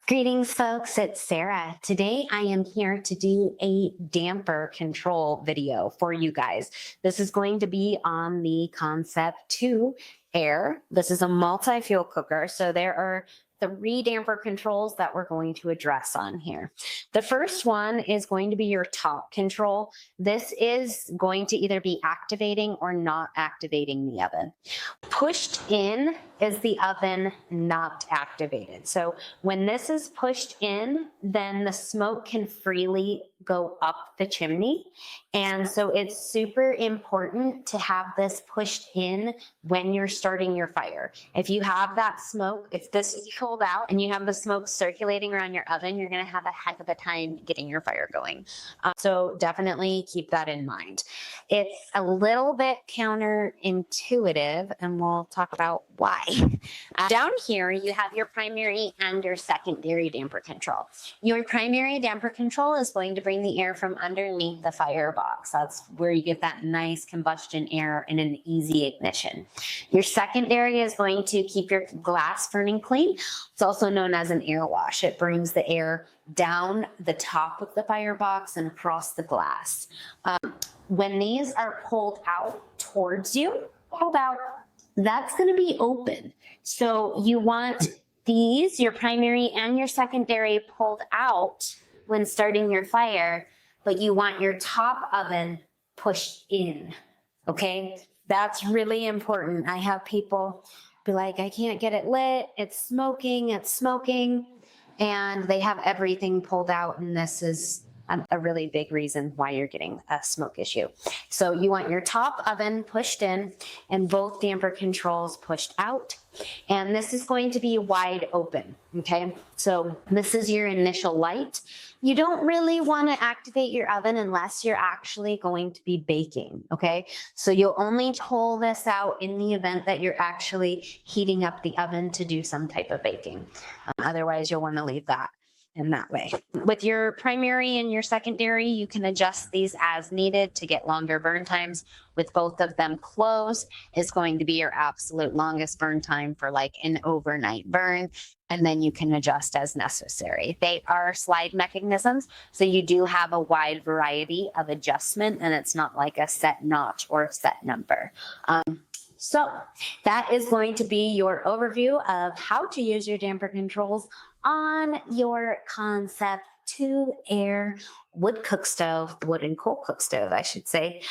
Greetings, folks. It's Sarah. Today I am here to do a damper control video for you guys. This is going to be on the Concept 2 Air. This is a multi-fuel cooker, so there are 3 damper controls that we're going to address on here. The first one is going to be your top control. This is going to either be activating or not activating the oven. Pushed in is the oven not activated. So when this is pushed in, then the smoke can freely go up the chimney. And so it's super important to have this pushed in when you're starting your fire. If you have that smoke, if this is pulled out and you have the smoke circulating around your oven, you're gonna have a heck of a time getting your fire going. So definitely keep that in mind. It's a little bit counterintuitive, and we'll talk about why. Down here, you have your primary and your secondary damper control. Your primary damper control is going to bring the air from underneath the firebox. That's where you get that nice combustion air and an easy ignition. Your secondary is going to keep your glass burning clean. It's also known as an air wash. It brings the air down the top of the firebox and across the glass. When these are pulled out towards you, that's going to be open. So you want these, your primary and your secondary, pulled out when starting your fire, but you want your top oven pushed in, okay? That's really important. I have people be like, I can't get it lit, it's smoking, and they have everything pulled out, and this is a really big reason why you're getting a smoke issue. So you want your top oven pushed in and both damper controls pushed out. And this is going to be wide open, okay? So this is your initial light. You don't really want to activate your oven unless you're actually going to be baking, okay? So you'll only pull this out in the event that you're actually heating up the oven to do some type of baking. Otherwise, you'll want to leave that in that way. With your primary and your secondary, you can adjust these as needed to get longer burn times. With both of them closed, it's going to be your absolute longest burn time for like an overnight burn. And then you can adjust as necessary. They are slide mechanisms, so you do have a wide variety of adjustment, and it's not like a set notch or a set number. So that is going to be your overview of how to use your damper controls on your Concept 2 Air wood cook stove, wood and coal cook stove, I should say.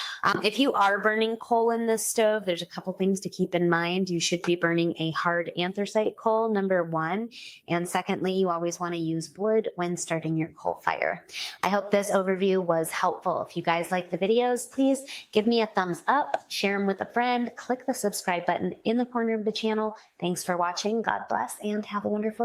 If you are burning coal in this stove, there's a couple things to keep in mind. You should be burning a hard anthracite coal, number 1. And secondly, you always want to use wood when starting your coal fire. I hope this overview was helpful. If you guys like the videos, please give me a thumbs up, share them with a friend, click the subscribe button in the corner of the channel. Thanks for watching. God bless and have a wonderful day.